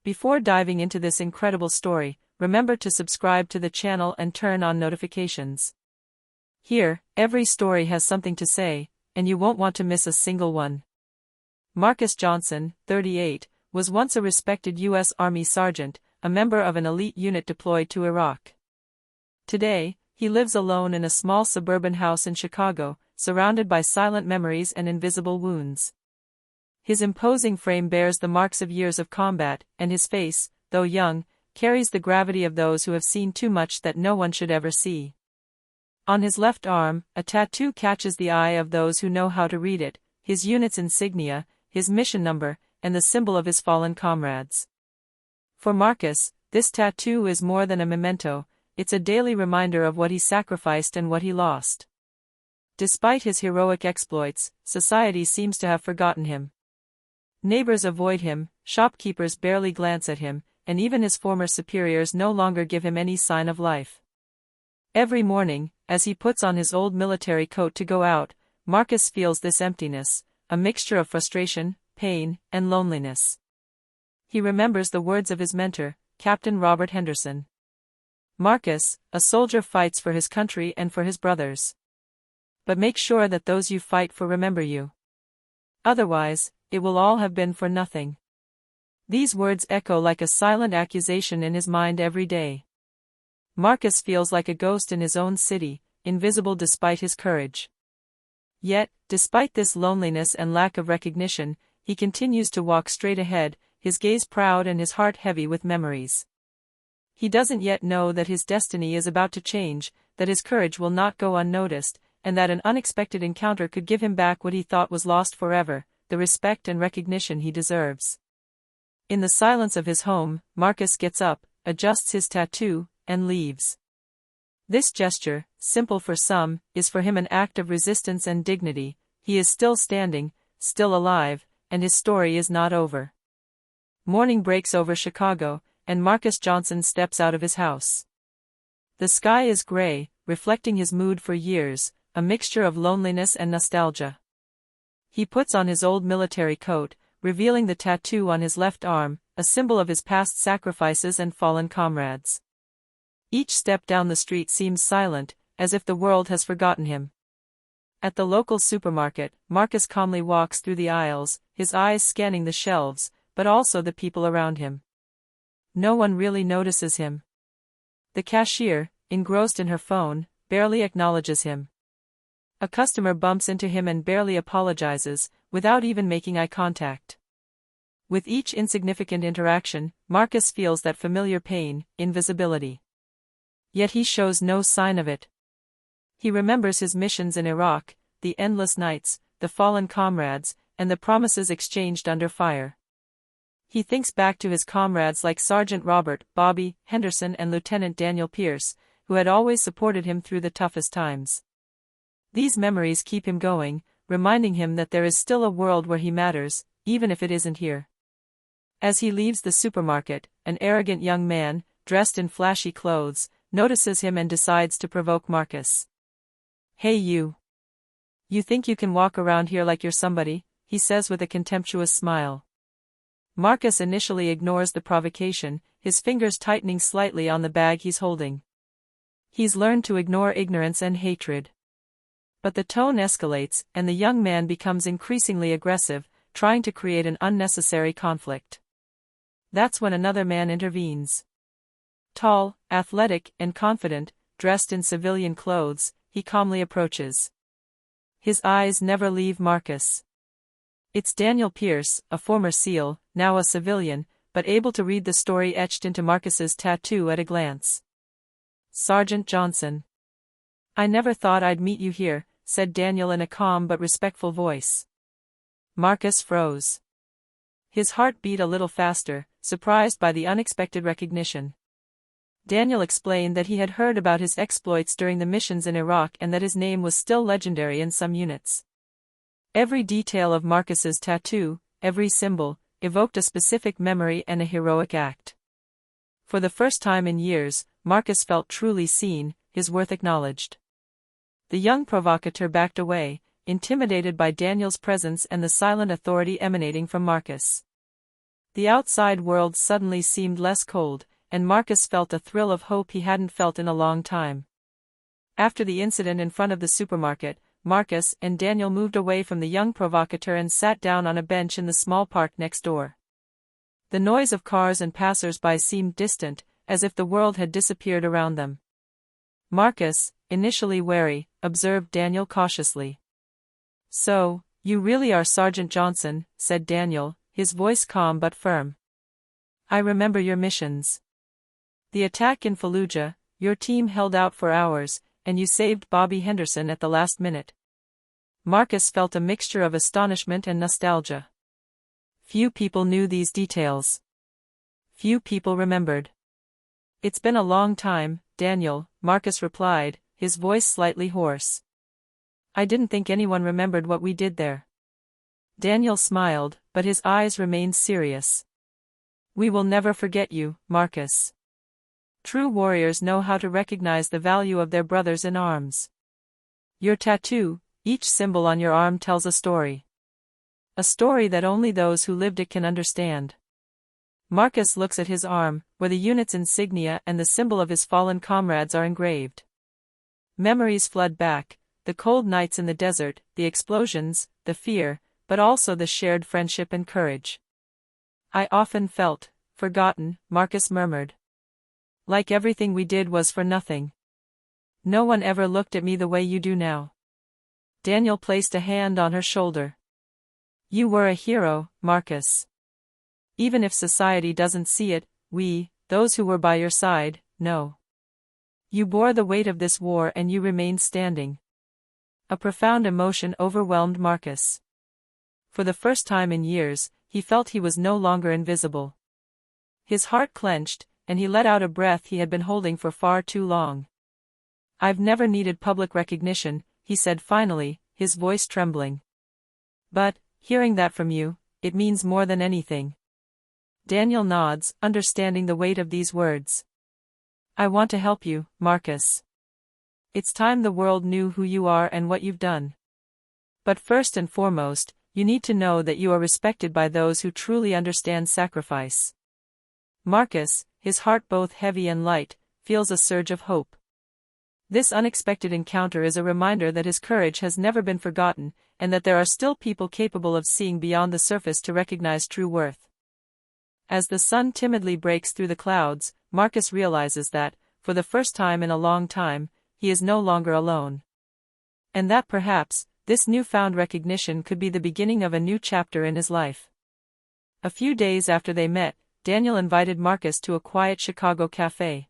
Before diving into this incredible story, remember to subscribe to the channel and turn on notifications. Here, every story has something to say, and you won't want to miss a single one. Marcus Johnson, 38, was once a respected U.S. Army sergeant, a member of an elite unit deployed to Iraq. Today, he lives alone in a small suburban house in Chicago, surrounded by silent memories and invisible wounds. His imposing frame bears the marks of years of combat, and his face, though young, carries the gravity of those who have seen too much that no one should ever see. On his left arm, a tattoo catches the eye of those who know how to read it, his unit's insignia, his mission number, and the symbol of his fallen comrades. For Marcus, this tattoo is more than a memento, it's a daily reminder of what he sacrificed and what he lost. Despite his heroic exploits, society seems to have forgotten him. Neighbors avoid him, shopkeepers barely glance at him, and even his former superiors no longer give him any sign of life. Every morning, as he puts on his old military coat to go out, Marcus feels this emptiness, a mixture of frustration, pain, and loneliness. He remembers the words of his mentor, Captain Robert Henderson. Marcus, a soldier fights for his country and for his brothers. But make sure that those you fight for remember you. Otherwise, it will all have been for nothing. These words echo like a silent accusation in his mind every day. Marcus feels like a ghost in his own city, invisible despite his courage. Yet, despite this loneliness and lack of recognition, he continues to walk straight ahead, his gaze proud and his heart heavy with memories. He doesn't yet know that his destiny is about to change, that his courage will not go unnoticed, and that an unexpected encounter could give him back what he thought was lost forever, the respect and recognition he deserves. In the silence of his home, Marcus gets up, adjusts his tattoo, and leaves. This gesture, simple for some, is for him an act of resistance and dignity. He is still standing, still alive, and his story is not over. Morning breaks over Chicago, and Marcus Johnson steps out of his house. The sky is gray, reflecting his mood for years, a mixture of loneliness and nostalgia. He puts on his old military coat, revealing the tattoo on his left arm, a symbol of his past sacrifices and fallen comrades. Each step down the street seems silent, as if the world has forgotten him. At the local supermarket, Marcus calmly walks through the aisles, his eyes scanning the shelves, but also the people around him. No one really notices him. The cashier, engrossed in her phone, barely acknowledges him. A customer bumps into him and barely apologizes, without even making eye contact. With each insignificant interaction, Marcus feels that familiar pain, invisibility. Yet he shows no sign of it. He remembers his missions in Iraq, the endless nights, the fallen comrades, and the promises exchanged under fire. He thinks back to his comrades like Sergeant Robert, Bobby Henderson and Lieutenant Daniel Pierce, who had always supported him through the toughest times. These memories keep him going, reminding him that there is still a world where he matters, even if it isn't here. As he leaves the supermarket, an arrogant young man, dressed in flashy clothes, notices him and decides to provoke Marcus. "Hey you! You think you can walk around here like you're somebody?" he says with a contemptuous smile. Marcus initially ignores the provocation, his fingers tightening slightly on the bag he's holding. He's learned to ignore ignorance and hatred. But the tone escalates, and the young man becomes increasingly aggressive, trying to create an unnecessary conflict. That's when another man intervenes. Tall, athletic, and confident, dressed in civilian clothes, he calmly approaches. His eyes never leave Marcus. It's Daniel Pierce, a former SEAL, now a civilian, but able to read the story etched into Marcus's tattoo at a glance. "Sergeant Johnson. I never thought I'd meet you here," said Daniel in a calm but respectful voice. Marcus froze. His heart beat a little faster, surprised by the unexpected recognition. Daniel explained that he had heard about his exploits during the missions in Iraq and that his name was still legendary in some units. Every detail of Marcus's tattoo, every symbol, evoked a specific memory and a heroic act. For the first time in years, Marcus felt truly seen, his worth acknowledged. The young provocateur backed away, intimidated by Daniel's presence and the silent authority emanating from Marcus. The outside world suddenly seemed less cold, and Marcus felt a thrill of hope he hadn't felt in a long time. After the incident in front of the supermarket, Marcus and Daniel moved away from the young provocateur and sat down on a bench in the small park next door. The noise of cars and passers-by seemed distant, as if the world had disappeared around them. Marcus, initially wary, observed Daniel cautiously. "So, you really are Sergeant Johnson," said Daniel, his voice calm but firm. "I remember your missions. The attack in Fallujah, your team held out for hours, and you saved Bobby Henderson at the last minute." Marcus felt a mixture of astonishment and nostalgia. Few people knew these details. Few people remembered. "It's been a long time, Daniel," Marcus replied, his voice slightly hoarse. "I didn't think anyone remembered what we did there." Daniel smiled, but his eyes remained serious. "We will never forget you, Marcus. True warriors know how to recognize the value of their brothers in arms. Your tattoo, each symbol on your arm tells a story. A story that only those who lived it can understand." Marcus looks at his arm, where the unit's insignia and the symbol of his fallen comrades are engraved. Memories flood back, the cold nights in the desert, the explosions, the fear, but also the shared friendship and courage. "I often felt forgotten," Marcus murmured. "Like everything we did was for nothing. No one ever looked at me the way you do now." Daniel placed a hand on her shoulder. "You were a hero, Marcus. Even if society doesn't see it, we, those who were by your side, know. You bore the weight of this war and you remained standing." A profound emotion overwhelmed Marcus. For the first time in years, he felt he was no longer invisible. His heart clenched, and he let out a breath he had been holding for far too long. "I've never needed public recognition," he said finally, his voice trembling. "But, hearing that from you, it means more than anything." Daniel nods, understanding the weight of these words. "I want to help you, Marcus. It's time the world knew who you are and what you've done. But first and foremost, you need to know that you are respected by those who truly understand sacrifice." Marcus, his heart both heavy and light, feels a surge of hope. This unexpected encounter is a reminder that his courage has never been forgotten, and that there are still people capable of seeing beyond the surface to recognize true worth. As the sun timidly breaks through the clouds, Marcus realizes that, for the first time in a long time, he is no longer alone. And that perhaps, this newfound recognition could be the beginning of a new chapter in his life. A few days after they met, Daniel invited Marcus to a quiet Chicago cafe.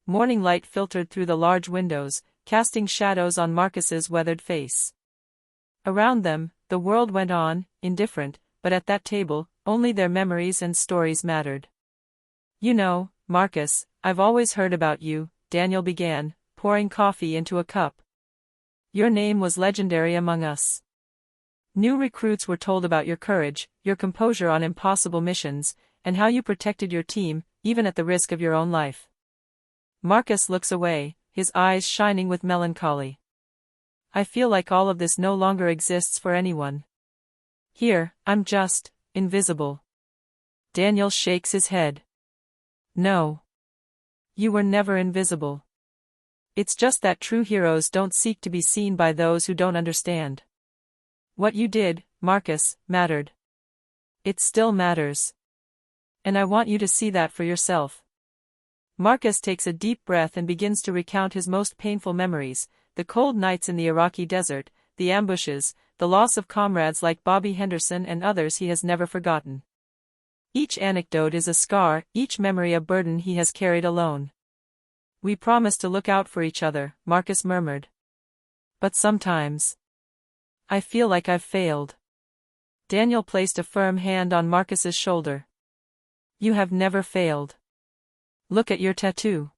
Morning light filtered through the large windows, casting shadows on Marcus's weathered face. Around them, the world went on, indifferent, but at that table, only their memories and stories mattered. "You know, Marcus, I've always heard about you," Daniel began, pouring coffee into a cup. "Your name was legendary among us. New recruits were told about your courage, your composure on impossible missions, and how you protected your team, even at the risk of your own life." Marcus looks away, his eyes shining with melancholy. "I feel like all of this no longer exists for anyone. Here, I'm just invisible." Daniel shakes his head. "No. You were never invisible. It's just that true heroes don't seek to be seen by those who don't understand. What you did, Marcus, mattered. It still matters. And I want you to see that for yourself." Marcus takes a deep breath and begins to recount his most painful memories, the cold nights in the Iraqi desert, the ambushes, the loss of comrades like Bobby Henderson and others he has never forgotten. Each anecdote is a scar, each memory a burden he has carried alone. "We promised to look out for each other," Marcus murmured. "But sometimes I feel like I've failed." Daniel placed a firm hand on Marcus's shoulder. "You have never failed. Look at your tattoo.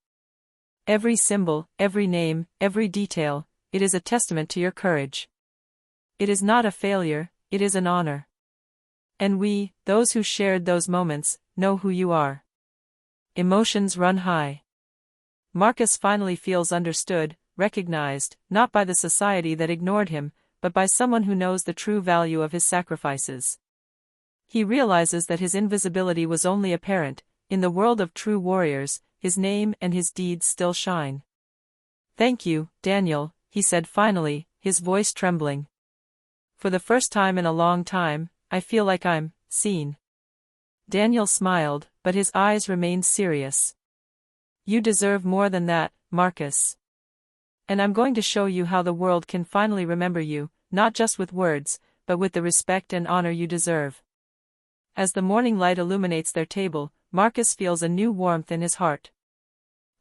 Every symbol, every name, every detail, it is a testament to your courage. It is not a failure, it is an honor. And we, those who shared those moments, know who you are." Emotions run high. Marcus finally feels understood, recognized, not by the society that ignored him, but by someone who knows the true value of his sacrifices. He realizes that his invisibility was only apparent. In the world of true warriors, his name and his deeds still shine. "Thank you, Daniel," he said finally, his voice trembling. "For the first time in a long time, I feel like I'm seen." Daniel smiled, but his eyes remained serious. "You deserve more than that, Marcus. And I'm going to show you how the world can finally remember you, not just with words, but with the respect and honor you deserve." As the morning light illuminates their table, Marcus feels a new warmth in his heart.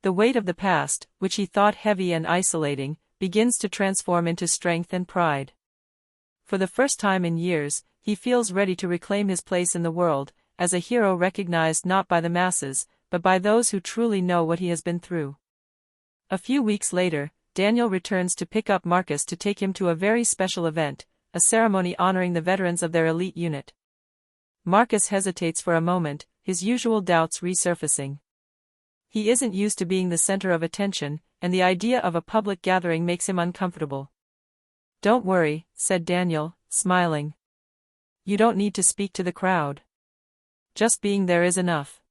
The weight of the past, which he thought heavy and isolating, begins to transform into strength and pride. For the first time in years, he feels ready to reclaim his place in the world, as a hero recognized not by the masses, but by those who truly know what he has been through. A few weeks later, Daniel returns to pick up Marcus to take him to a very special event, a ceremony honoring the veterans of their elite unit. Marcus hesitates for a moment, his usual doubts resurfacing. He isn't used to being the center of attention, and the idea of a public gathering makes him uncomfortable. "Don't worry," said Daniel, smiling. "You don't need to speak to the crowd. Just being there is enough.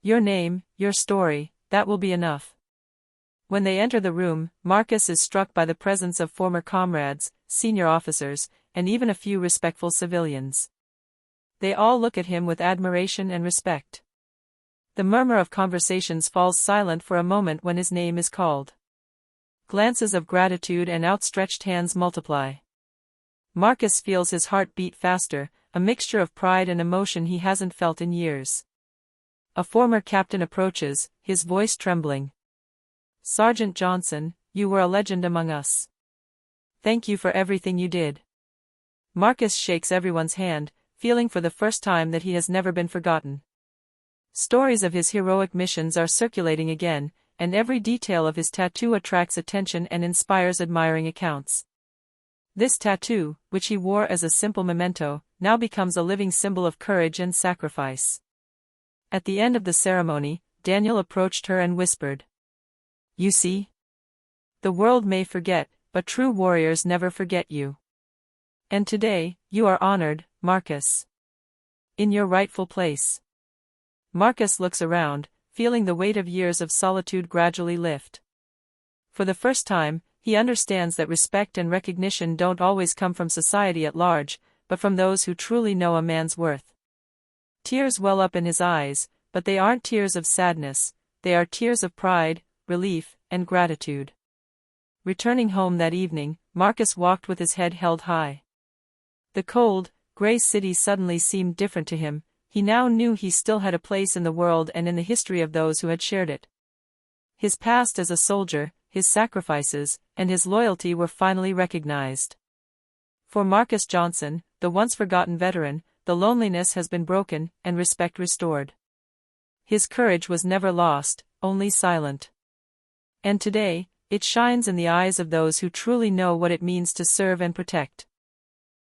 Your name, your story, that will be enough." When they enter the room, Marcus is struck by the presence of former comrades, senior officers, and even a few respectful civilians. They all look at him with admiration and respect. The murmur of conversations falls silent for a moment when his name is called. Glances of gratitude and outstretched hands multiply. Marcus feels his heart beat faster, a mixture of pride and emotion he hasn't felt in years. A former captain approaches, his voice trembling. "Sergeant Johnson, you were a legend among us. Thank you for everything you did." Marcus shakes everyone's hand, feeling for the first time that he has never been forgotten. Stories of his heroic missions are circulating again, and every detail of his tattoo attracts attention and inspires admiring accounts. This tattoo, which he wore as a simple memento, now becomes a living symbol of courage and sacrifice. At the end of the ceremony, Daniel approached her and whispered, "You see? The world may forget, but true warriors never forget you. And today, you are honored, Marcus. In your rightful place." Marcus looks around, feeling the weight of years of solitude gradually lift. For the first time, he understands that respect and recognition don't always come from society at large, but from those who truly know a man's worth. Tears well up in his eyes, but they aren't tears of sadness, they are tears of pride, relief, and gratitude. Returning home that evening, Marcus walked with his head held high. The cold, gray city suddenly seemed different to him. He now knew he still had a place in the world and in the history of those who had shared it. His past as a soldier, his sacrifices, and his loyalty were finally recognized. For Marcus Johnson, the once forgotten veteran, the loneliness has been broken and respect restored. His courage was never lost, only silent. And today, it shines in the eyes of those who truly know what it means to serve and protect.